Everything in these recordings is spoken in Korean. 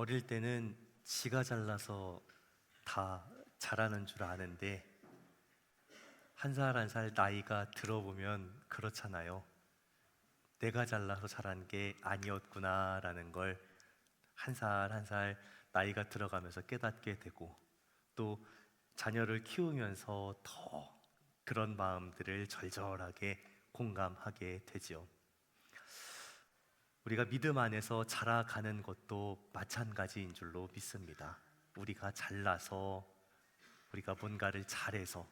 어릴 때는 지가 잘나서 다 잘하는 줄 아는데 한 살 한 살 나이가 들어보면 그렇잖아요. 내가 잘나서 잘한 게 아니었구나라는 걸 한 살 한 살 나이가 들어가면서 깨닫게 되고, 또 자녀를 키우면서 더 그런 마음들을 절절하게 공감하게 되지요. 우리가 믿음 안에서 자라가는 것도 마찬가지인 줄로 믿습니다. 우리가 잘나서, 우리가 뭔가를 잘해서,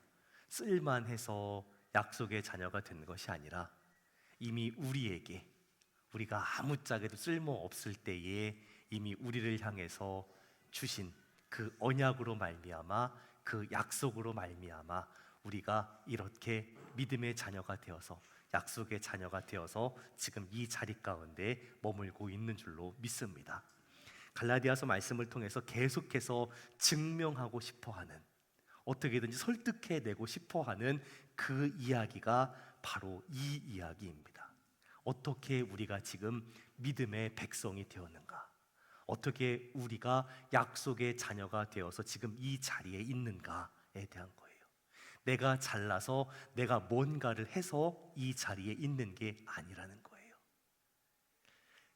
쓸만해서 약속의 자녀가 된 것이 아니라 이미 우리에게, 우리가 아무짝에도 쓸모없을 때에 이미 우리를 향해서 주신 그 언약으로 말미암아, 그 약속으로 말미암아 우리가 이렇게 믿음의 자녀가 되어서, 약속의 자녀가 되어서 지금 이 자리 가운데 머물고 있는 줄로 믿습니다. 갈라디아서 말씀을 통해서 계속해서 증명하고 싶어하는, 어떻게든지 설득해내고 싶어하는 그 이야기가 바로 이 이야기입니다. 어떻게 우리가 지금 믿음의 백성이 되었는가? 어떻게 우리가 약속의 자녀가 되어서 지금 이 자리에 있는가에 대한 거예요. 내가 잘나서 내가 뭔가를 해서 이 자리에 있는 게 아니라는 거예요.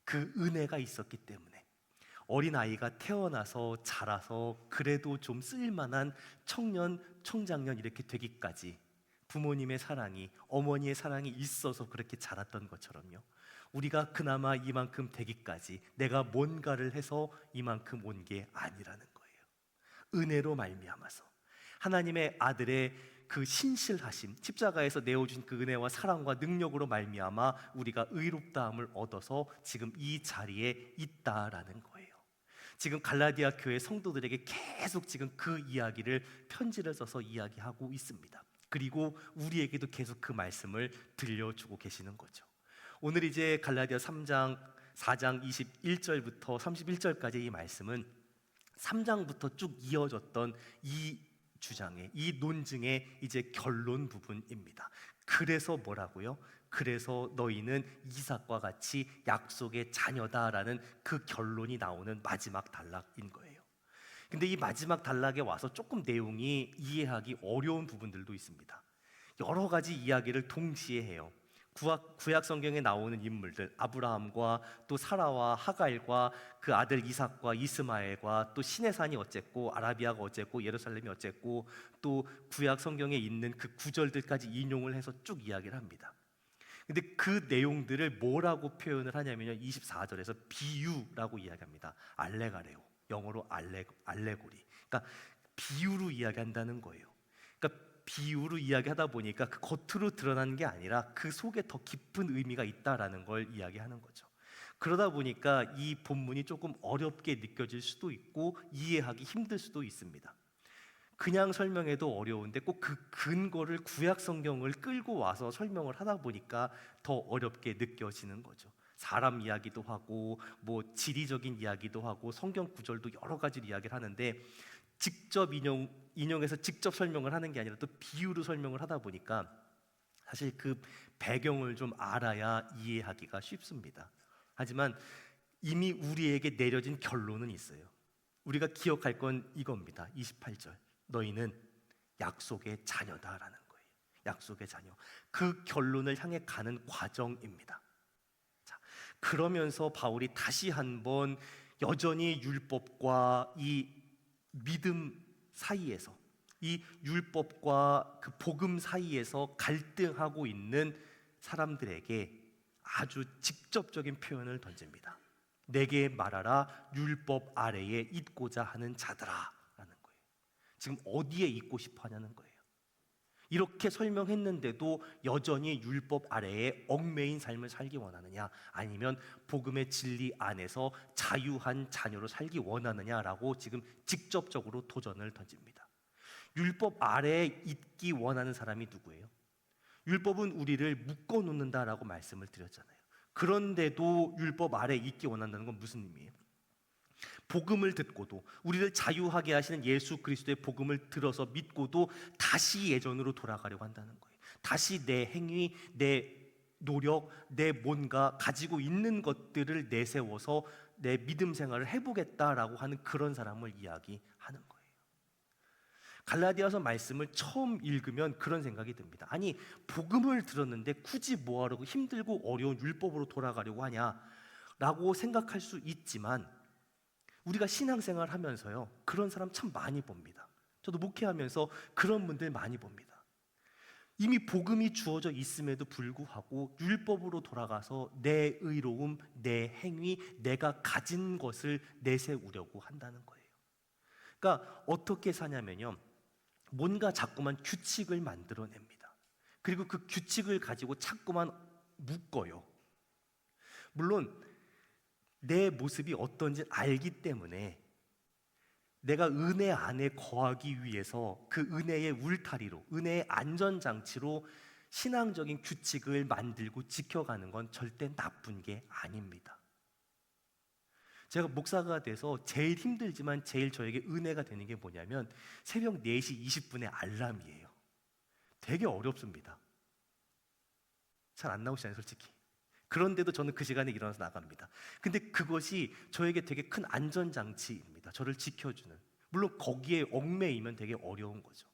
그 은혜가 있었기 때문에 어린아이가 태어나서 자라서 그래도 좀 쓸만한 청년, 청장년 이렇게 되기까지 부모님의 사랑이, 어머니의 사랑이 있어서 그렇게 자랐던 것처럼요, 우리가 그나마 이만큼 되기까지 내가 뭔가를 해서 이만큼 온 게 아니라는 거예요. 은혜로 말미암아서 하나님의 아들의 그 신실하심, 십자가에서 내어준 그 은혜와 사랑과 능력으로 말미암아 우리가 의롭다함을 얻어서 지금 이 자리에 있다라는 거예요. 지금 갈라디아 교회 성도들에게 계속 지금 그 이야기를 편지를 써서 이야기하고 있습니다. 그리고 우리에게도 계속 그 말씀을 들려주고 계시는 거죠. 오늘 이제 갈라디아 3장 4장 21절부터 31절까지 이 말씀은 3장부터 쭉 이어졌던 이 주장의, 이 논증의 이제 결론 부분입니다. 그래서 뭐라고요? 그래서 너희는 이삭과 같이 약속의 자녀다라는 그 결론이 나오는 마지막 단락인 거예요. 근데 이 마지막 단락에 와서 조금 내용이 이해하기 어려운 부분들도 있습니다. 여러 가지 이야기를 동시에 해요. 구약 성경에 나오는 인물들, 아브라함과 또 사라와 하갈과 그 아들 이삭과 이스마엘과 또 시내 산이 어쨌고 아라비아가 어쨌고 예루살렘이 어쨌고, 또 구약 성경에 있는 그 구절들까지 인용을 해서 쭉 이야기를 합니다. 근데 그 내용들을 뭐라고 표현을 하냐면요, 24절에서 비유라고 이야기합니다. 알레가레오, 영어로 알레고리. 그러니까 비유로 이야기한다는 거예요. 그러니까 비유로 이야기하다 보니까 그 겉으로 드러나는 게 아니라 그 속에 더 깊은 의미가 있다라는 걸 이야기하는 거죠. 그러다 보니까 이 본문이 조금 어렵게 느껴질 수도 있고 이해하기 힘들 수도 있습니다. 그냥 설명해도 어려운데 꼭 그 근거를 구약 성경을 끌고 와서 설명을 하다 보니까 더 어렵게 느껴지는 거죠. 사람 이야기도 하고 뭐 지리적인 이야기도 하고 성경 구절도 여러 가지로 이야기를 하는데, 직접 인용해서 직접 설명을 하는 게 아니라 또 비유로 설명을 하다 보니까 사실 그 배경을 좀 알아야 이해하기가 쉽습니다. 하지만 이미 우리에게 내려진 결론은 있어요. 우리가 기억할 건 이겁니다. 28절, 너희는 약속의 자녀다라는 거예요. 약속의 자녀. 그 결론을 향해 가는 과정입니다. 자, 그러면서 바울이 다시 한번 여전히 율법과 이 믿음 사이에서, 이 율법과 그 복음 사이에서 갈등하고 있는 사람들에게 아주 직접적인 표현을 던집니다. 내게 말하라, 율법 아래에 있고자 하는 자들아 라는 거예요. 지금 어디에 있고 싶어 하냐는 거예요. 이렇게 설명했는데도 여전히 율법 아래에 얽매인 삶을 살기 원하느냐, 아니면 복음의 진리 안에서 자유한 자녀로 살기 원하느냐라고 지금 직접적으로 도전을 던집니다. 율법 아래에 있기 원하는 사람이 누구예요? 율법은 우리를 묶어놓는다라고 말씀을 드렸잖아요. 그런데도 율법 아래에 있기 원한다는 건 무슨 의미예요? 복음을 듣고도, 우리를 자유하게 하시는 예수 그리스도의 복음을 들어서 믿고도 다시 예전으로 돌아가려고 한다는 거예요. 다시 내 행위, 내 노력, 내 뭔가 가지고 있는 것들을 내세워서 내 믿음 생활을 해보겠다라고 하는 그런 사람을 이야기하는 거예요. 갈라디아서 말씀을 처음 읽으면 그런 생각이 듭니다. 아니, 복음을 들었는데 굳이 뭐하라고 힘들고 어려운 율법으로 돌아가려고 하냐라고 생각할 수 있지만, 우리가 신앙생활 하면서요, 그런 사람 참 많이 봅니다. 저도 목회하면서 그런 분들 많이 봅니다. 이미 복음이 주어져 있음에도 불구하고 율법으로 돌아가서 내 의로움, 내 행위, 내가 가진 것을 내세우려고 한다는 거예요. 그러니까 어떻게 사냐면요, 뭔가 자꾸만 규칙을 만들어냅니다. 그리고 그 규칙을 가지고 자꾸만 묶어요. 물론 내 모습이 어떤지 알기 때문에 내가 은혜 안에 거하기 위해서 그 은혜의 울타리로, 은혜의 안전장치로 신앙적인 규칙을 만들고 지켜가는 건 절대 나쁜 게 아닙니다. 제가 목사가 돼서 제일 힘들지만 제일 저에게 은혜가 되는 게 뭐냐면 새벽 4시 20분에 알람이에요. 되게 어렵습니다. 잘 안 나오시잖아요, 솔직히. 그런데도 저는 그 시간에 일어나서 나갑니다. 근데 그것이 저에게 되게 큰 안전장치입니다. 저를 지켜주는. 물론 거기에 얽매이면 되게 어려운 거죠.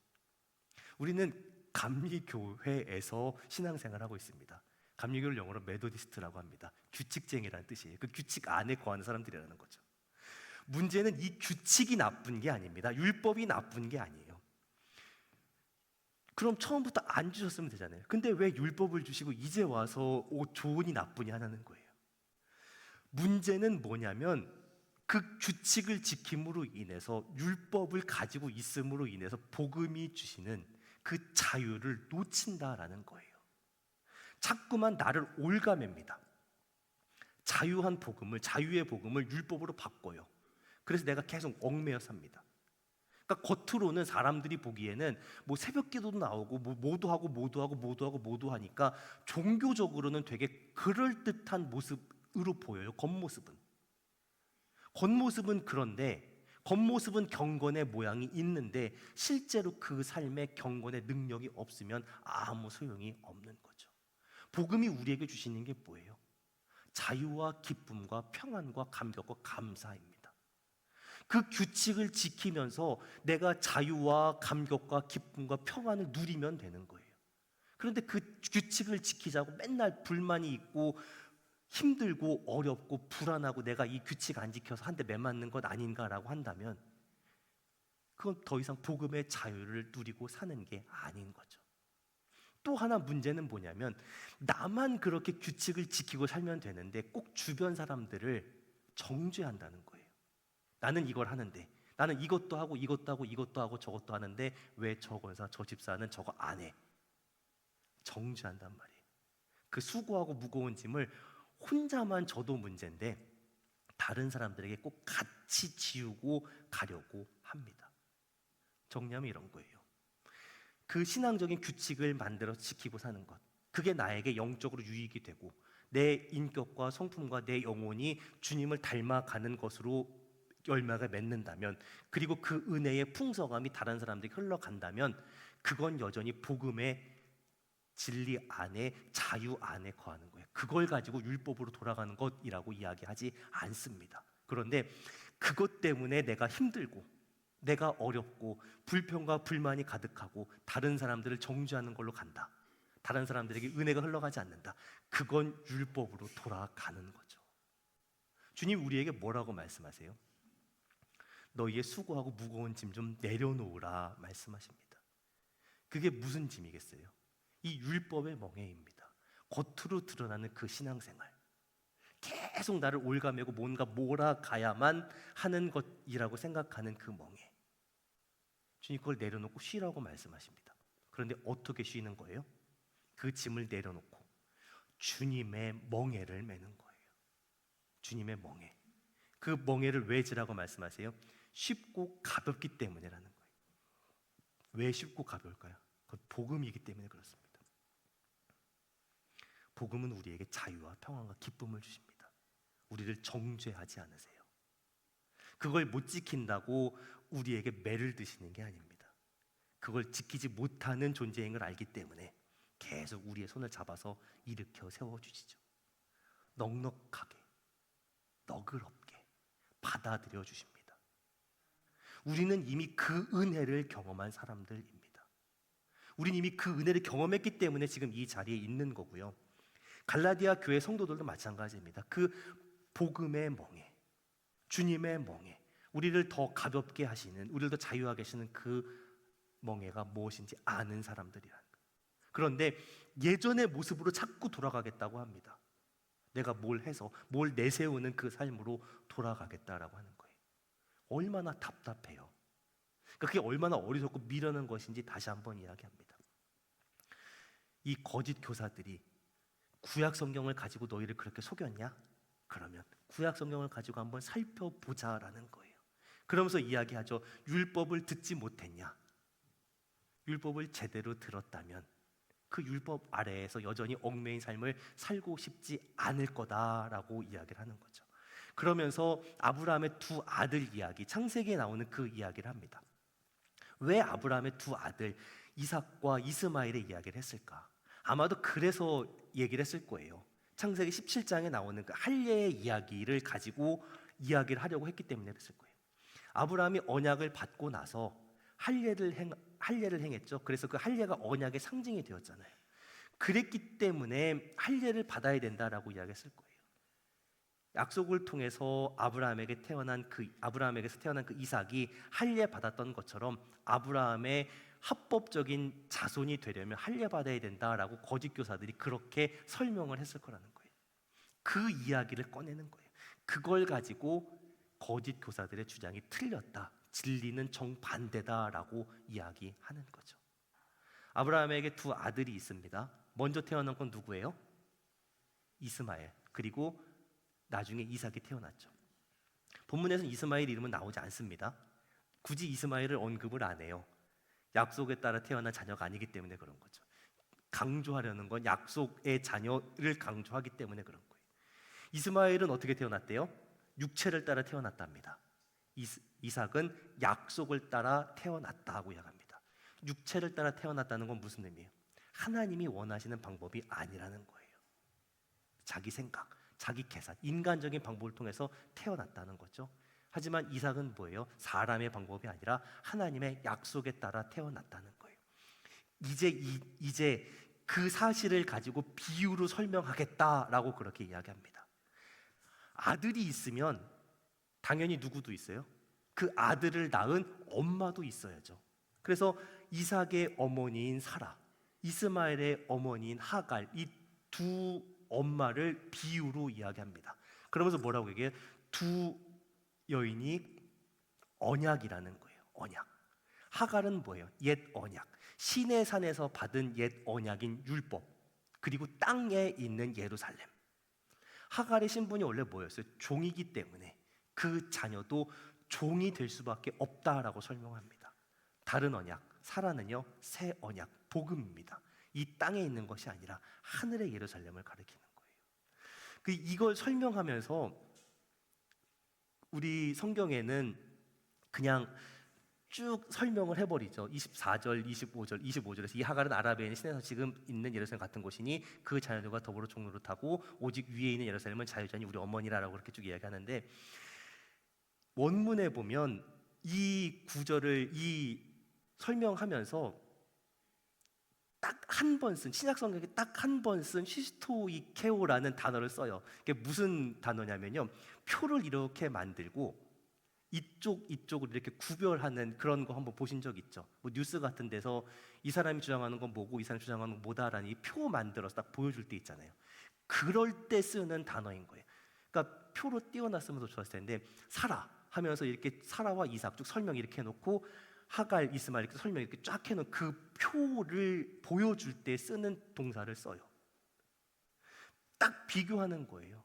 우리는 감리교회에서 신앙생활을 하고 있습니다. 감리교를 영어로 메도디스트라고 합니다. 규칙쟁이라는 뜻이에요. 그 규칙 안에 거하는 사람들이라는 거죠. 문제는 이 규칙이 나쁜 게 아닙니다. 율법이 나쁜 게 아니에요. 그럼 처음부터 안 주셨으면 되잖아요. 근데 왜 율법을 주시고 이제 와서 좋으니 나쁘니 하는 거예요. 문제는 뭐냐면 그 규칙을 지킴으로 인해서, 율법을 가지고 있음으로 인해서 복음이 주시는 그 자유를 놓친다라는 거예요. 자꾸만 나를 올가맵니다. 자유한 복음을, 자유의 복음을 율법으로 바꿔요. 그래서 내가 계속 얽매여 삽니다. 그러니까 겉으로는 사람들이 보기에는 뭐 새벽 기도도 나오고 뭐 모두 하니까 종교적으로는 되게 그럴듯한 모습으로 보여요. 겉모습은 그런데, 겉모습은 경건의 모양이 있는데 실제로 그 삶에 경건의 능력이 없으면 아무 소용이 없는 거죠. 복음이 우리에게 주시는 게 뭐예요? 자유와 기쁨과 평안과 감격과 감사입니다. 그 규칙을 지키면서 내가 자유와 감격과 기쁨과 평안을 누리면 되는 거예요. 그런데 그 규칙을 지키자고 맨날 불만이 있고 힘들고 어렵고 불안하고 내가 이 규칙 안 지켜서 한 대 매맞는 것 아닌가라고 한다면 그건 더 이상 복음의 자유를 누리고 사는 게 아닌 거죠. 또 하나 문제는 뭐냐면, 나만 그렇게 규칙을 지키고 살면 되는데 꼭 주변 사람들을 정죄한다는 거예요. 나는 이걸 하는데, 나는 이것도 하고 저것도 하는데 왜 저 권사, 저 집사는 저거 안 해? 정죄한단 말이에요. 그 수고하고 무거운 짐을 혼자만 져도 문제인데 다른 사람들에게 꼭 같이 지우고 가려고 합니다. 정리하면 이런 거예요. 그 신앙적인 규칙을 만들어 지키고 사는 것, 그게 나에게 영적으로 유익이 되고 내 인격과 성품과 내 영혼이 주님을 닮아가는 것으로 열매가 맺는다면, 그리고 그 은혜의 풍성함이 다른 사람들에게 흘러간다면 그건 여전히 복음의 진리 안에, 자유 안에 거하는 거예요. 그걸 가지고 율법으로 돌아가는 것이라고 이야기하지 않습니다. 그런데 그것 때문에 내가 힘들고 내가 어렵고 불평과 불만이 가득하고 다른 사람들을 정죄하는 걸로 간다, 다른 사람들에게 은혜가 흘러가지 않는다, 그건 율법으로 돌아가는 거죠. 주님 우리에게 뭐라고 말씀하세요? 너희의 수고하고 무거운 짐 좀 내려놓으라 말씀하십니다. 그게 무슨 짐이겠어요? 이 율법의 멍에입니다. 겉으로 드러나는 그 신앙생활, 계속 나를 올가매고 뭔가 몰아가야만 하는 것이라고 생각하는 그 멍에, 주님 그걸 내려놓고 쉬라고 말씀하십니다. 그런데 어떻게 쉬는 거예요? 그 짐을 내려놓고 주님의 멍에를 매는 거예요. 주님의 멍에. 그 멍에를 왜 지라고 말씀하세요? 쉽고 가볍기 때문이라는 거예요. 왜 쉽고 가벼울까요? 그건 복음이기 때문에 그렇습니다. 복음은 우리에게 자유와 평안과 기쁨을 주십니다. 우리를 정죄하지 않으세요. 그걸 못 지킨다고 우리에게 매를 드시는 게 아닙니다. 그걸 지키지 못하는 존재인 걸 알기 때문에 계속 우리의 손을 잡아서 일으켜 세워주시죠. 넉넉하게, 너그럽게, 받아들여 주십니다. 우리는 이미 그 은혜를 경험한 사람들입니다. 우리는 이미 그 은혜를 경험했기 때문에 지금 이 자리에 있는 거고요. 갈라디아 교회 성도들도 마찬가지입니다. 그 복음의 멍에, 주님의 멍에, 우리를 더 가볍게 하시는, 우리를 더 자유하게 하시는 그 멍에가 무엇인지 아는 사람들이라는 거예요. 그런데 예전의 모습으로 자꾸 돌아가겠다고 합니다. 내가 뭘 해서 뭘 내세우는 그 삶으로 돌아가겠다라고 하는 거예요. 얼마나 답답해요. 그러니까 그게 얼마나 어리석고 미련한 것인지 다시 한번 이야기합니다. 이 거짓 교사들이 구약 성경을 가지고 너희를 그렇게 속였냐? 그러면 구약 성경을 가지고 한번 살펴보자라는 거예요. 그러면서 이야기하죠. 율법을 듣지 못했냐? 율법을 제대로 들었다면 그 율법 아래에서 여전히 얽매인 삶을 살고 싶지 않을 거다라고 이야기를 하는 거죠. 그러면서 아브라함의 두 아들 이야기, 창세기에 나오는 그 이야기를 합니다. 왜 아브라함의 두 아들 이삭과 이스마엘의 이야기를 했을까? 아마도 그래서 얘기를 했을 거예요. 창세기 17장에 나오는 그 할례의 이야기를 가지고 이야기를 하려고 했기 때문에 그랬을 거예요. 아브라함이 언약을 받고 나서 할례를 행했죠. 그래서 그 할례가 언약의 상징이 되었잖아요. 그랬기 때문에 할례를 받아야 된다라고 이야기했을 거예요. 약속을 통해서 아브라함에게서 태어난 그 이삭이 할례 받았던 것처럼 아브라함의 합법적인 자손이 되려면 할례 받아야 된다라고 거짓 교사들이 그렇게 설명을 했을 거라는 거예요. 그 이야기를 꺼내는 거예요. 그걸 가지고 거짓 교사들의 주장이 틀렸다, 진리는 정반대다라고 이야기하는 거죠. 아브라함에게 두 아들이 있습니다. 먼저 태어난 건 누구예요? 이스마엘. 그리고 나중에 이삭이 태어났죠. 본문에서는 이스마엘 이름은 나오지 않습니다. 굳이 이스마엘을 언급을 안 해요. 약속에 따라 태어난 자녀가 아니기 때문에 그런 거죠. 강조하려는 건 약속의 자녀를 강조하기 때문에 그런 거예요. 이스마엘은 어떻게 태어났대요? 육체를 따라 태어났답니다. 이삭은 약속을 따라 태어났다고 이야기합니다. 육체를 따라 태어났다는 건 무슨 의미예요? 하나님이 원하시는 방법이 아니라는 거예요. 자기 생각, 자기 계산, 인간적인 방법을 통해서 태어났다는 거죠. 하지만 이삭은 뭐예요? 사람의 방법이 아니라 하나님의 약속에 따라 태어났다는 거예요. 이제 그 사실을 가지고 비유로 설명하겠다라고 그렇게 이야기합니다. 아들이 있으면 당연히 누구도 있어요? 그 아들을 낳은 엄마도 있어야죠. 그래서 이삭의 어머니인 사라, 이스마엘의 어머니인 하갈, 이 두 엄마를 비유로 이야기합니다. 그러면서 뭐라고 얘기해요? 두 여인이 언약이라는 거예요. 언약. 하갈은 뭐예요? 옛 언약. 시내산에서 받은 옛 언약인 율법, 그리고 땅에 있는 예루살렘. 하갈의 신분이 원래 뭐였어요? 종이기 때문에 그 자녀도 종이 될 수밖에 없다라고 설명합니다. 다른 언약, 사라는요 새 언약, 복음입니다. 이 땅에 있는 것이 아니라 하늘의 예루살렘을 가리키는 거예요. 이걸 설명하면서 우리 성경에는 그냥 쭉 설명을 해버리죠. 24절, 25절에서 이 하갈은 아라비아인 신에서 지금 있는 예루살렘 같은 곳이니 그 자녀들과 더불어 종로를 타고 오직 위에 있는 예루살렘은 자유자니 우리 어머니라라고 그렇게 쭉 이야기하는데, 원문에 보면 이 구절을 설명하면서 딱 한 번 쓴, 신약 성경에 딱 한 번 쓴 히스토이케오라는 단어를 써요. 이게 무슨 단어냐면요, 표를 이렇게 만들고 이쪽을 이렇게 구별하는 그런 거 한번 보신 적 있죠? 뭐 뉴스 같은 데서 이 사람이 주장하는 건 뭐고 이 사람이 주장하는 건 뭐다라는 이 표 만들어서 딱 보여줄 때 있잖아요. 그럴 때 쓰는 단어인 거예요. 그러니까 표로 띄워놨으면 더 좋았을 텐데, 사라 하면서 이렇게 사라와 이삭 쭉 설명 이렇게 해놓고 하갈, 이스마엘 이렇게 설명 이렇게 쫙 해놓은 그 표를 보여줄 때 쓰는 동사를 써요. 딱 비교하는 거예요.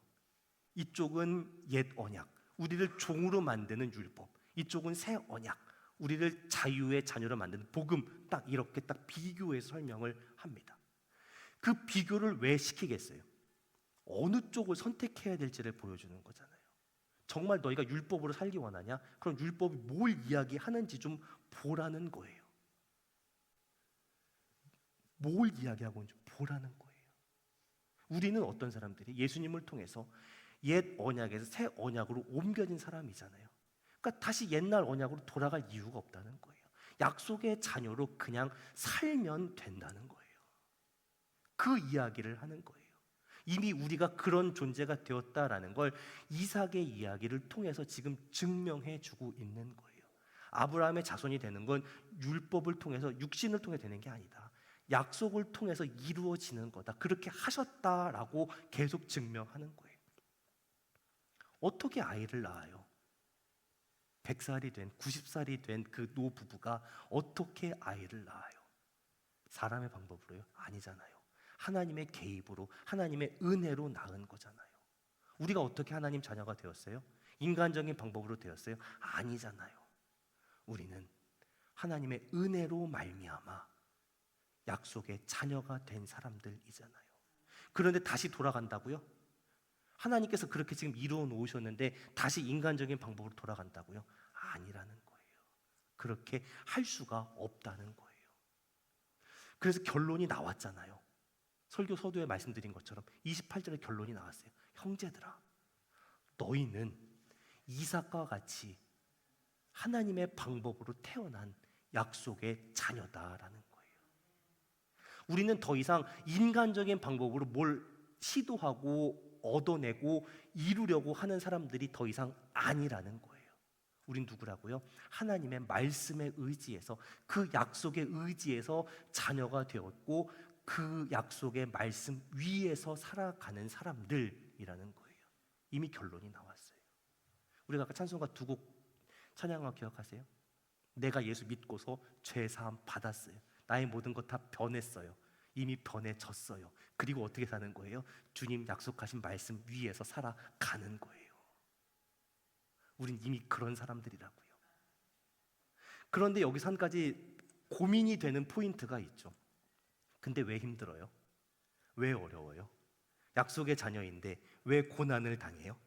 이쪽은 옛 언약, 우리를 종으로 만드는 율법, 이쪽은 새 언약, 우리를 자유의 자녀로 만드는 복음, 딱 이렇게 딱 비교해서 설명을 합니다. 그 비교를 왜 시키겠어요? 어느 쪽을 선택해야 될지를 보여주는 거잖아요. 정말 너희가 율법으로 살기 원하냐? 그럼 율법이 뭘 이야기하는지 좀 보라는 거예요. 뭘 이야기하고 있는지 보라는 거예요. 우리는 어떤 사람들이 예수님을 통해서 옛 언약에서 새 언약으로 옮겨진 사람이잖아요. 그러니까 다시 옛날 언약으로 돌아갈 이유가 없다는 거예요. 약속의 자녀로 그냥 살면 된다는 거예요. 그 이야기를 하는 거예요. 이미 우리가 그런 존재가 되었다라는 걸 이삭의 이야기를 통해서 지금 증명해 주고 있는 거예요. 아브라함의 자손이 되는 건 율법을 통해서 육신을 통해 되는 게 아니다. 약속을 통해서 이루어지는 거다. 그렇게 하셨다라고 계속 증명하는 거예요. 어떻게 아이를 낳아요? 100살이 된 90살이 된 그 노부부가 어떻게 아이를 낳아요? 사람의 방법으로요? 아니잖아요. 하나님의 개입으로, 하나님의 은혜로 낳은 거잖아요. 우리가 어떻게 하나님 자녀가 되었어요? 인간적인 방법으로 되었어요? 아니잖아요. 우리는 하나님의 은혜로 말미암아 약속의 자녀가 된 사람들이잖아요. 그런데 다시 돌아간다고요? 하나님께서 그렇게 지금 이루어 놓으셨는데 다시 인간적인 방법으로 돌아간다고요? 아니라는 거예요. 그렇게 할 수가 없다는 거예요. 그래서 결론이 나왔잖아요. 설교 서두에 말씀드린 것처럼 28절에 결론이 나왔어요. 형제들아, 너희는 이삭과 같이 하나님의 방법으로 태어난 약속의 자녀다라는 거예요. 우리는 더 이상 인간적인 방법으로 뭘 시도하고 얻어내고 이루려고 하는 사람들이 더 이상 아니라는 거예요. 우린 누구라고요? 하나님의 말씀에 의지해서, 그 약속에 의지해서 자녀가 되었고 그 약속의 말씀 위에서 살아가는 사람들이라는 거예요. 이미 결론이 나왔어요. 우리가 아까 찬송가 두 곡 찬양한 거 기억하세요? 내가 예수 믿고서 죄 사함 받았어요. 나의 모든 것 다 변했어요. 이미 변해졌어요. 그리고 어떻게 사는 거예요? 주님 약속하신 말씀 위에서 살아가는 거예요. 우린 이미 그런 사람들이라고요. 그런데 여기서 한 가지 고민이 되는 포인트가 있죠. 근데 왜 힘들어요? 왜 어려워요? 약속의 자녀인데 왜 고난을 당해요?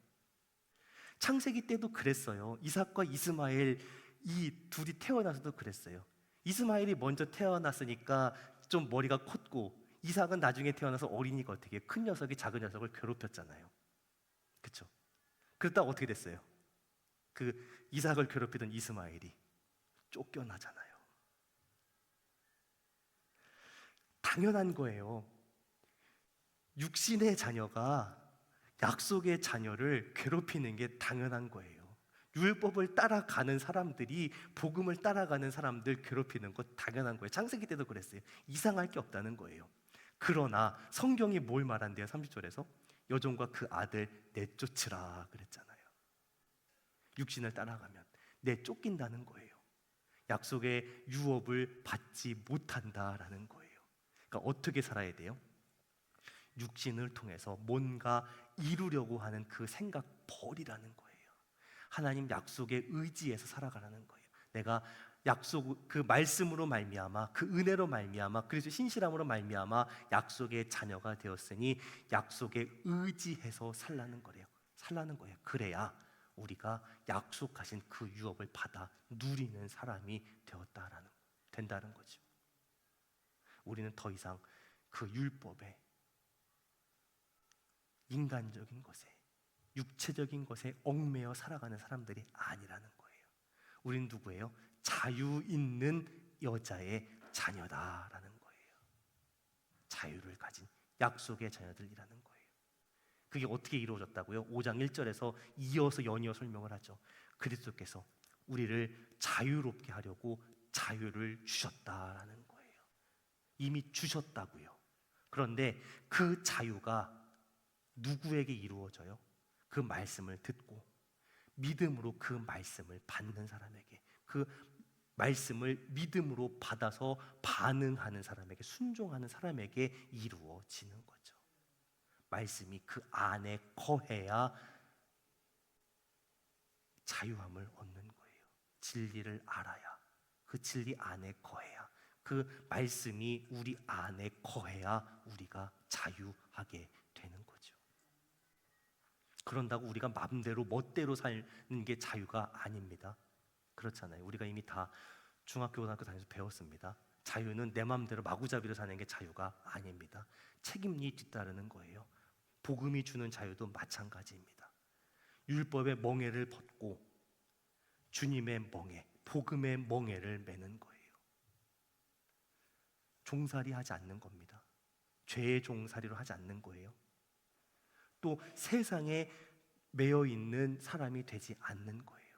창세기 때도 그랬어요. 이삭과 이스마엘 이 둘이 태어나서도 그랬어요. 이스마엘이 먼저 태어났으니까 좀 머리가 컸고, 이삭은 나중에 태어나서 어린이가 어떻게 해요? 큰 녀석이 작은 녀석을 괴롭혔잖아요. 그렇죠? 그러다가 어떻게 됐어요? 그 이삭을 괴롭히던 이스마엘이 쫓겨나잖아요. 당연한 거예요. 육신의 자녀가 약속의 자녀를 괴롭히는 게 당연한 거예요. 율법을 따라가는 사람들이 복음을 따라가는 사람들 괴롭히는 거 당연한 거예요. 창세기 때도 그랬어요. 이상할 게 없다는 거예요. 그러나 성경이 뭘 말한대요? 30절에서 여종과 그 아들 내쫓으라 그랬잖아요. 육신을 따라가면 내쫓긴다는 거예요. 약속의 유업을 받지 못한다라는 거예요. 그러니까 어떻게 살아야 돼요? 육신을 통해서 뭔가 이루려고 하는 그 생각 버리라는 거예요. 하나님 약속에 의지해서 살아가라는 거예요. 내가 약속 그 말씀으로 말미암아, 그 은혜로 말미암아, 그래서 신실함으로 말미암아 약속의 자녀가 되었으니 약속에 의지해서 살라는 거래요. 살라는 거예요. 그래야 우리가 약속하신 그 유업을 받아 누리는 사람이 된다는 거죠. 우리는 더 이상 그 율법에, 인간적인 것에, 육체적인 것에 얽매여 살아가는 사람들이 아니라는 거예요. 우린 누구예요? 자유 있는 여자의 자녀다라는 거예요. 자유를 가진 약속의 자녀들이라는 거예요. 그게 어떻게 이루어졌다고요? 5장 1절에서 이어서 연이어 설명을 하죠. 그리스도께서 우리를 자유롭게 하려고 자유를 주셨다라는 거예요. 이미 주셨다고요. 그런데 그 자유가 누구에게 이루어져요? 그 말씀을 듣고 믿음으로 그 말씀을 받는 사람에게, 그 말씀을 믿음으로 받아서 반응하는 사람에게, 순종하는 사람에게 이루어지는 거죠. 말씀이 그 안에 거해야 자유함을 얻는 거예요. 진리를 알아야, 그 진리 안에 거해야, 그 말씀이 우리 안에 거해야 우리가 자유하게 되는 거죠. 그런다고 우리가 마음대로 멋대로 사는 게 자유가 아닙니다. 그렇잖아요. 우리가 이미 다 중학교, 고등학교 다니면서 배웠습니다. 자유는 내 마음대로 마구잡이로 사는 게 자유가 아닙니다. 책임이 뒤따르는 거예요. 복음이 주는 자유도 마찬가지입니다. 율법의 멍에를 벗고 주님의 멍에, 복음의 멍에를 매는 거예요. 종살이 하지 않는 겁니다. 죄의 종살이로 하지 않는 거예요. 또 세상에 매여 있는 사람이 되지 않는 거예요.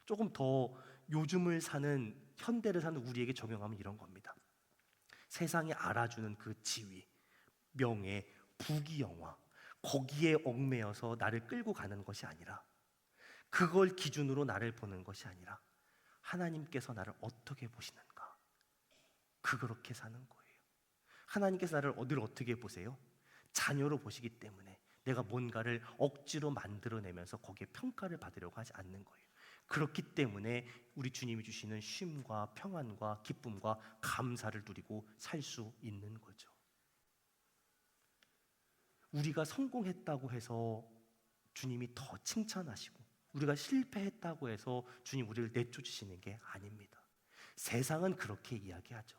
조금 더 요즘을 사는, 현대를 사는 우리에게 적용하면 이런 겁니다. 세상이 알아주는 그 지위, 명예, 부귀영화, 거기에 얽매여서 나를 끌고 가는 것이 아니라, 그걸 기준으로 나를 보는 것이 아니라 하나님께서 나를 어떻게 보시는가, 그렇게 사는 거예요. 하나님께서 나를 늘 어떻게 보세요? 자녀로 보시기 때문에 내가 뭔가를 억지로 만들어내면서 거기에 평가를 받으려고 하지 않는 거예요. 그렇기 때문에 우리 주님이 주시는 쉼과 평안과 기쁨과 감사를 누리고 살 수 있는 거죠. 우리가 성공했다고 해서 주님이 더 칭찬하시고, 우리가 실패했다고 해서 주님 우리를 내쫓으시는 게 아닙니다. 세상은 그렇게 이야기하죠.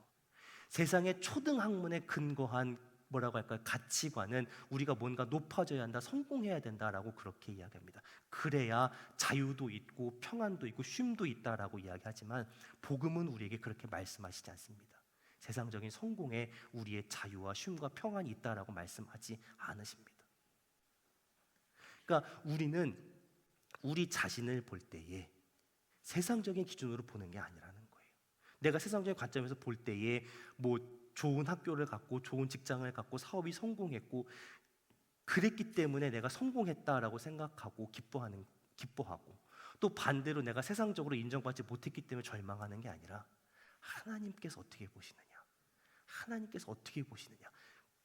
세상의 초등학문에 근거한 뭐라고 할까요? 가치관은 우리가 뭔가 높아져야 한다, 성공해야 된다라고 그렇게 이야기합니다. 그래야 자유도 있고 평안도 있고 쉼도 있다라고 이야기하지만 복음은 우리에게 그렇게 말씀하시지 않습니다. 세상적인 성공에 우리의 자유와 쉼과 평안이 있다라고 말씀하지 않으십니다. 그러니까 우리는 우리 자신을 볼 때에 세상적인 기준으로 보는 게 아니라는 거예요. 내가 세상적인 관점에서 볼 때에 뭐 좋은 학교를 갖고 좋은 직장을 갖고 사업이 성공했고 그랬기 때문에 내가 성공했다라고 생각하고 기뻐하고, 또 반대로 내가 세상적으로 인정받지 못했기 때문에 절망하는 게 아니라 하나님께서 어떻게 보시느냐, 하나님께서 어떻게 보시느냐,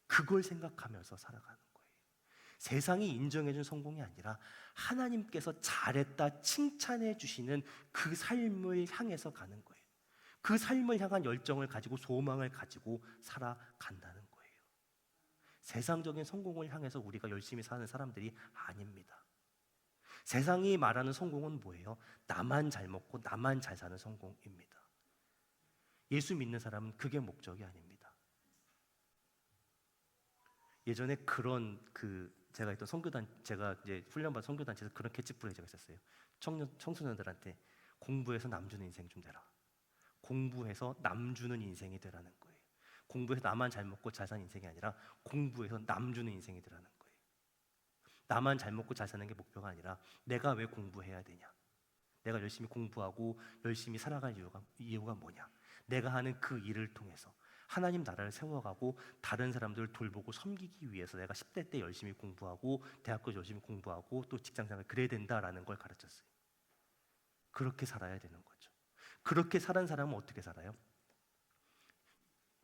그걸 생각하면서 살아가는 거예요. 세상이 인정해준 성공이 아니라 하나님께서 잘했다 칭찬해 주시는 그 삶을 향해서 가는 거예요. 그 삶을 향한 열정을 가지고 소망을 가지고 살아간다는 거예요. 세상적인 성공을 향해서 우리가 열심히 사는 사람들이 아닙니다. 세상이 말하는 성공은 뭐예요? 나만 잘 먹고 나만 잘 사는 성공입니다. 예수 믿는 사람은 그게 목적이 아닙니다. 예전에 그런 제가 있던 선교단, 제가 이제 훈련받은 선교단체에서 그런 캐치프레이즈가 있었어요. 청소년들한테 공부해서 남 주는 인생 좀 되라. 공부해서 남 주는 인생이 되라는 거예요. 공부해서 나만 잘 먹고 잘 사는 인생이 아니라 공부해서 남 주는 인생이 되라는 거예요. 나만 잘 먹고 잘 사는 게 목표가 아니라 내가 왜 공부해야 되냐, 내가 열심히 공부하고 열심히 살아갈 이유가 뭐냐, 내가 하는 그 일을 통해서 하나님 나라를 세워가고 다른 사람들을 돌보고 섬기기 위해서 내가 10대 때 열심히 공부하고 대학교 열심히 공부하고 또 직장생활 그래야 된다라는 걸 가르쳤어요. 그렇게 살아야 되는 거죠. 그렇게 사는 사람은 어떻게 살아요?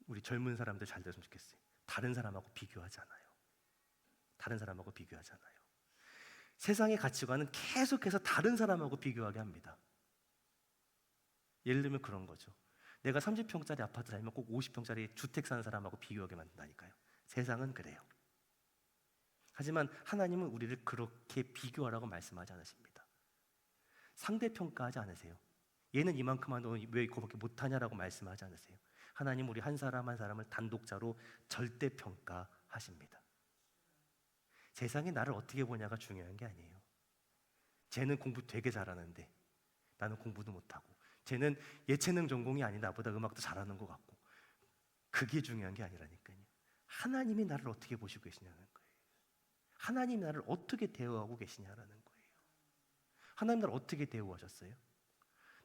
우리 젊은 사람들 잘 됐으면 좋겠어요. 다른 사람하고 비교하지 않아요. 다른 사람하고 비교하지 않아요. 세상의 가치관은 계속해서 다른 사람하고 비교하게 합니다. 예를 들면 그런 거죠. 내가 30평짜리 아파트 살면 꼭 50평짜리 주택 사는 사람하고 비교하게 만든다니까요. 세상은 그래요. 하지만 하나님은 우리를 그렇게 비교하라고 말씀하지 않으십니다. 상대평가하지 않으세요. 얘는 이만큼 하는데 왜 이거밖에 못하냐라고 말씀하지 않으세요. 하나님 우리 한 사람 한 사람을 단독자로 절대평가하십니다. 세상이 나를 어떻게 보냐가 중요한 게 아니에요. 쟤는 공부 되게 잘하는데 나는 공부도 못하고, 쟤는 예체능 전공이 아닌 나보다 음악도 잘하는 것 같고, 그게 중요한 게 아니라니까요. 하나님이 나를 어떻게 보시고 계시냐는 거예요. 하나님이 나를 어떻게 대우하고 계시냐라는 거예요. 하나님 나를 어떻게 대우하셨어요?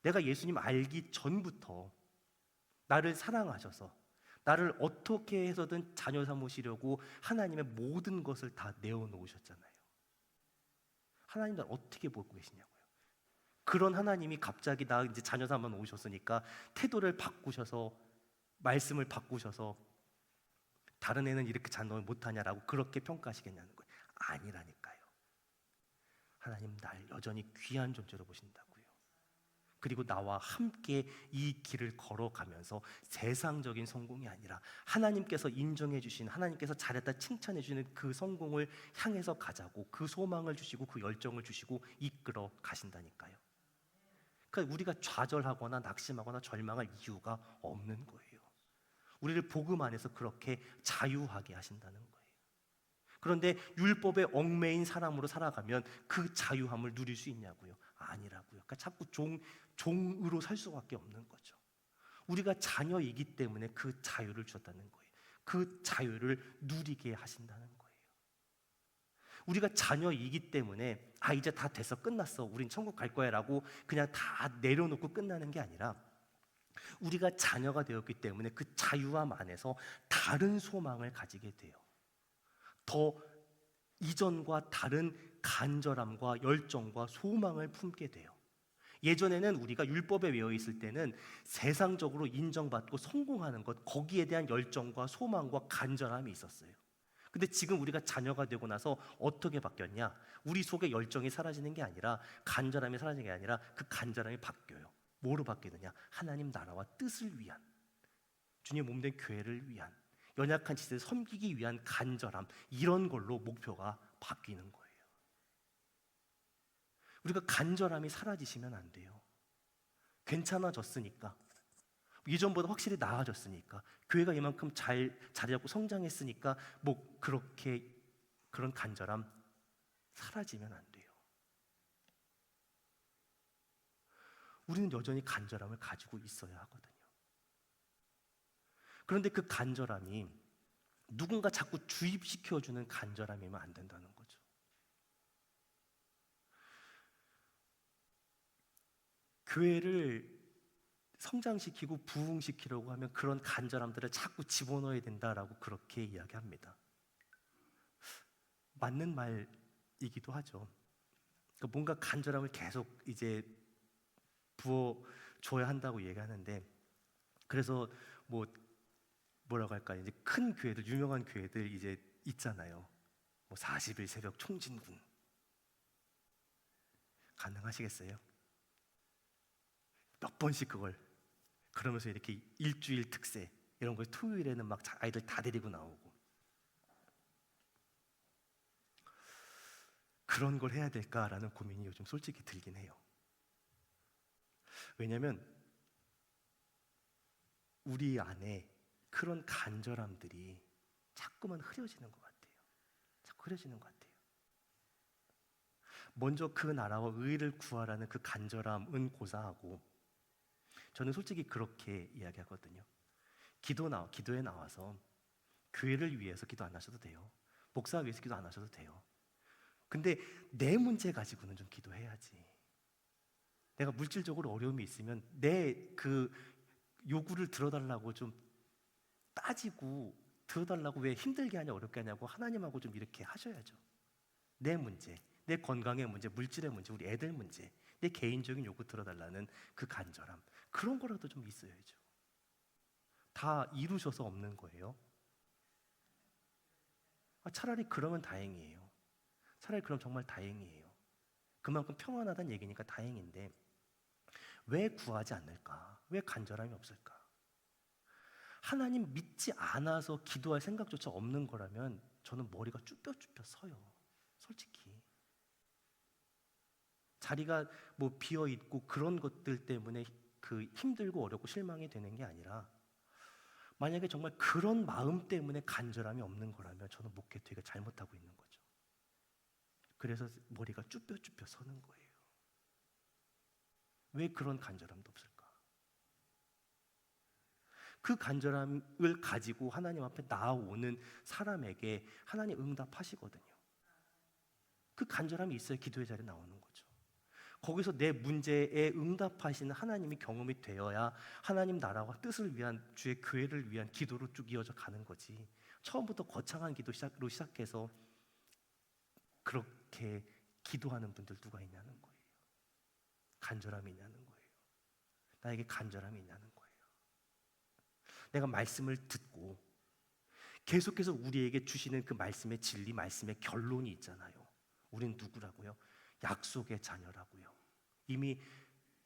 내가 예수님 알기 전부터 나를 사랑하셔서 나를 어떻게 해서든 자녀 삼으시려고 하나님의 모든 것을 다 내어놓으셨잖아요. 하나님 나를 어떻게 보고 계시냐고요. 그런 하나님이 갑자기 나 이제 자녀 삼아 놓으셨으니까 태도를 바꾸셔서 말씀을 바꾸셔서 다른 애는 이렇게 자녀 못하냐라고 그렇게 평가하시겠냐는 거예요. 아니라니까요. 하나님 날 여전히 귀한 존재로 보신다고요. 그리고 나와 함께 이 길을 걸어가면서 세상적인 성공이 아니라 하나님께서 인정해 주신, 하나님께서 잘했다 칭찬해 주시는 그 성공을 향해서 가자고, 그 소망을 주시고 그 열정을 주시고 이끌어 가신다니까요. 그러니까 우리가 좌절하거나 낙심하거나 절망할 이유가 없는 거예요. 우리를 복음 안에서 그렇게 자유하게 하신다는 거예요. 그런데 율법에 얽매인 사람으로 살아가면 그 자유함을 누릴 수 있냐고요? 아니라고요. 그러니까 자꾸 종으로 살 수밖에 없는 거죠. 우리가 자녀이기 때문에 그 자유를 주셨다는 거예요. 그 자유를 누리게 하신다는 거예요. 우리가 자녀이기 때문에 이제 다 됐어, 끝났어, 우린 천국 갈 거야 라고 그냥 다 내려놓고 끝나는 게 아니라 우리가 자녀가 되었기 때문에 그 자유함 안에서 다른 소망을 가지게 돼요. 더 이전과 다른 간절함과 열정과 소망을 품게 돼요. 예전에는 우리가 율법에 외워 있을 때는 세상적으로 인정받고 성공하는 것, 거기에 대한 열정과 소망과 간절함이 있었어요. 근데 지금 우리가 자녀가 되고 나서 어떻게 바뀌었냐? 우리 속에 열정이 사라지는 게 아니라, 간절함이 사라지는 게 아니라 그 간절함이 바뀌어요. 뭐로 바뀌느냐? 하나님 나라와 뜻을 위한, 주님 몸된 교회를 위한, 연약한 지체를 섬기기 위한 간절함, 이런 걸로 목표가 바뀌는 거예요. 우리가 간절함이 사라지시면 안 돼요. 괜찮아졌으니까, 이전보다 확실히 나아졌으니까, 교회가 이만큼 잘 자리 잡고 성장했으니까 뭐 그렇게 그런 간절함 사라지면 안 돼요. 우리는 여전히 간절함을 가지고 있어야 하거든요. 그런데 그 간절함이 누군가 자꾸 주입시켜주는 간절함이면 안 된다는 거죠. 교회를 성장시키고 부흥시키려고 하면 그런 간절함들을 자꾸 집어넣어야 된다라고 그렇게 이야기합니다. 맞는 말이기도 하죠. 그러니까 뭔가 간절함을 계속 이제 부어줘야 한다고 얘기하는데, 그래서 뭐라고 할까요? 이제 큰 교회들, 유명한 교회들 이제 있잖아요. 40일 새벽 총진군 가능하시겠어요? 몇 번씩 그걸, 그러면서 이렇게 일주일 특세 이런 걸 토요일에는 막 아이들 다 데리고 나오고, 그런 걸 해야 될까라는 고민이 요즘 솔직히 들긴 해요. 왜냐하면 우리 안에 그런 간절함들이 자꾸만 흐려지는 것 같아요. 자꾸 흐려지는 것 같아요. 먼저 그 나라와 의를 구하라는 그 간절함은 고사하고, 저는 솔직히 그렇게 이야기하거든요. 기도에 나와서 교회를 위해서 기도 안 하셔도 돼요. 목사 위해서 기도 안 하셔도 돼요. 근데 내 문제 가지고는 좀 기도해야지. 내가 물질적으로 어려움이 있으면 내 그 요구를 들어달라고 좀 따지고, 들어달라고 왜 힘들게 하냐, 어렵게 하냐고 하나님하고 좀 이렇게 하셔야죠. 내 문제, 내 건강의 문제, 물질의 문제, 우리 애들 문제, 내 개인적인 요구 들어달라는 그 간절함, 그런 거라도 좀 있어야죠. 다 이루셔서 없는 거예요. 차라리 그러면 다행이에요. 차라리 그럼 정말 다행이에요. 그만큼 평안하다는 얘기니까 다행인데, 왜 구하지 않을까? 왜 간절함이 없을까? 하나님 믿지 않아서 기도할 생각조차 없는 거라면 저는 머리가 쭈뼛쭈뼛 서요. 솔직히. 자리가 비어 있고 그런 것들 때문에 그 힘들고 어렵고 실망이 되는 게 아니라, 만약에 정말 그런 마음 때문에 간절함이 없는 거라면 저는 목회 되게 잘못하고 있는 거죠. 그래서 머리가 쭈뼛쭈뼛 서는 거예요. 왜 그런 간절함도 없을까? 그 간절함을 가지고 하나님 앞에 나아오는 사람에게 하나님 응답하시거든요. 그 간절함이 있어야 기도의 자리에 나오는 거죠. 거기서 내 문제에 응답하시는 하나님이 경험이 되어야 하나님 나라와 뜻을 위한, 주의 교회를 위한 기도로 쭉 이어져 가는 거지. 처음부터 거창한 기도로 시작해서 그렇게 기도하는 분들 누가 있냐는 거예요. 간절함이 있냐는 거예요. 나에게 간절함이 있냐는 거예요. 내가 말씀을 듣고 계속해서 우리에게 주시는 그 말씀의 진리, 말씀의 결론이 있잖아요. 우린 누구라고요? 약속의 자녀라고요. 이미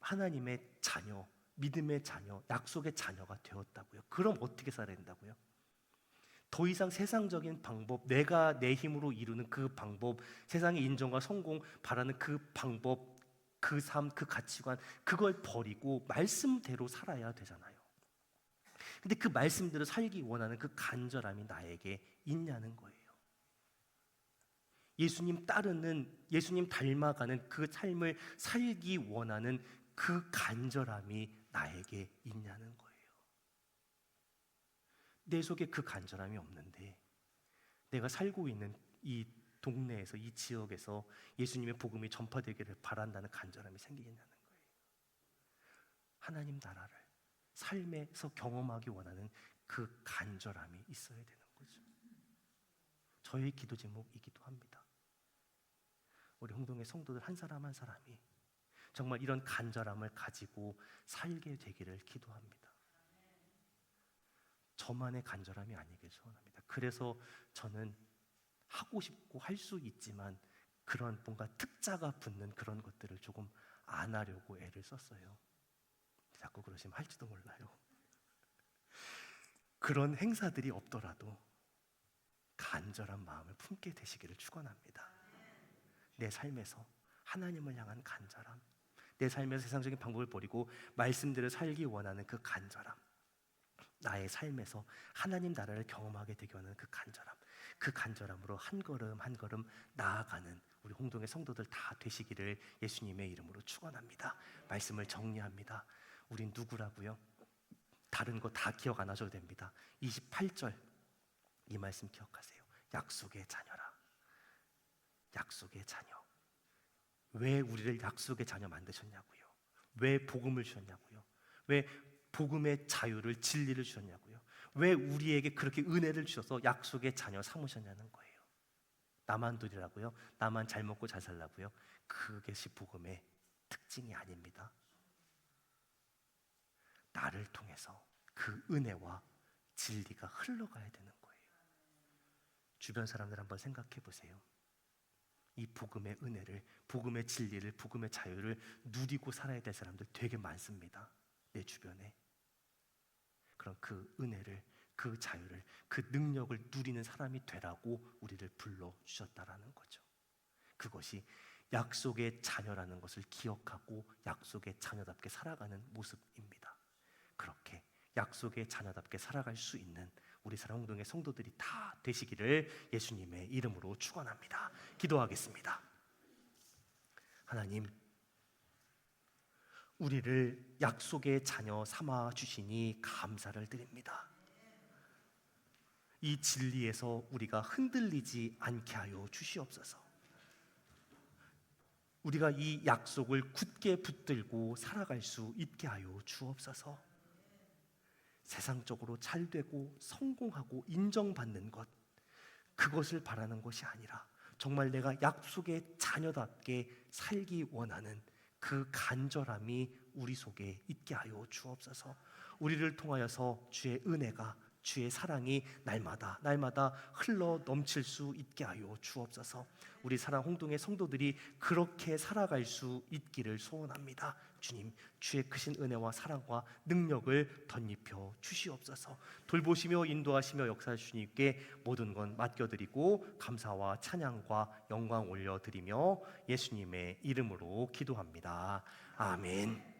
하나님의 자녀, 믿음의 자녀, 약속의 자녀가 되었다고요. 그럼 어떻게 살아야 된다고요? 더 이상 세상적인 방법, 내가 내 힘으로 이루는 그 방법, 세상의 인정과 성공 바라는 그 방법, 그 삶, 그 가치관, 그걸 버리고 말씀대로 살아야 되잖아요. 근데 그 말씀대로 살기 원하는 그 간절함이 나에게 있냐는 거예요. 예수님 따르는, 예수님 닮아가는 그 삶을 살기 원하는 그 간절함이 나에게 있냐는 거예요. 내 속에 그 간절함이 없는데 내가 살고 있는 이 동네에서, 이 지역에서 예수님의 복음이 전파되기를 바란다는 간절함이 생기겠냐는 거예요. 하나님 나라를 삶에서 경험하기 원하는 그 간절함이 있어야 되는 거죠. 저의 기도 제목이기도 합니다. 우리 홍동의 성도들 한 사람 한 사람이 정말 이런 간절함을 가지고 살게 되기를 기도합니다. 저만의 간절함이 아니길 소원합니다. 그래서 저는 하고 싶고 할 수 있지만 그런 뭔가 특자가 붙는 그런 것들을 조금 안 하려고 애를 썼어요. 자꾸 그러시면 할지도 몰라요. 그런 행사들이 없더라도 간절한 마음을 품게 되시기를 축원합니다. 내 삶에서 하나님을 향한 간절함, 내 삶에서 세상적인 방법을 버리고 말씀대로 살기 원하는 그 간절함, 나의 삶에서 하나님 나라를 경험하게 되기 원하는 그 간절함, 그 간절함으로 한 걸음 한 걸음 나아가는 우리 홍동의 성도들 다 되시기를 예수님의 이름으로 축원합니다. 말씀을 정리합니다. 우린 누구라고요? 다른 거 다 기억 안 하셔도 됩니다. 28절 이 말씀 기억하세요. 약속의 자녀라. 약속의 자녀. 왜 우리를 약속의 자녀 만드셨냐고요? 왜 복음을 주셨냐고요? 왜 복음의 자유를, 진리를 주셨냐고요? 왜 우리에게 그렇게 은혜를 주셔서 약속의 자녀 삼으셨냐는 거예요. 나만 두리라고요? 나만 잘 먹고 잘 살라고요? 그것이 복음의 특징이 아닙니다. 나를 통해서 그 은혜와 진리가 흘러가야 되는 거예요. 주변 사람들 한번 생각해 보세요. 이 복음의 은혜를, 복음의 진리를, 복음의 자유를 누리고 살아야 될 사람들 되게 많습니다. 내 주변에. 그럼 그 은혜를, 그 자유를, 그 능력을 누리는 사람이 되라고 우리를 불러주셨다라는 거죠. 그것이 약속의 자녀라는 것을 기억하고 약속의 자녀답게 살아가는 모습입니다. 그렇게 약속의 자녀답게 살아갈 수 있는 우리 사랑홍동의 성도들이 다 되시기를 예수님의 이름으로 축원합니다. 기도하겠습니다. 하나님, 우리를 약속의 자녀 삼아 주시니 감사를 드립니다. 이 진리에서 우리가 흔들리지 않게 하여 주시옵소서. 우리가 이 약속을 굳게 붙들고 살아갈 수 있게 하여 주옵소서. 세상적으로 잘되고 성공하고 인정받는 것, 그것을 바라는 것이 아니라 정말 내가 약속의 자녀답게 살기 원하는 그 간절함이 우리 속에 있게 하여 주옵소서. 우리를 통하여서 주의 은혜가, 주의 사랑이 날마다 흘러 넘칠 수 있게 하여 주옵소서. 우리 사랑 홍동의 성도들이 그렇게 살아갈 수 있기를 소원합니다. 주님, 주의 크신 은혜와 사랑과 능력을 덧입혀 주시옵소서. 돌보시며 인도하시며 역사해 주님께 모든 건 맡겨드리고 감사와 찬양과 영광 올려드리며 예수님의 이름으로 기도합니다. 아멘.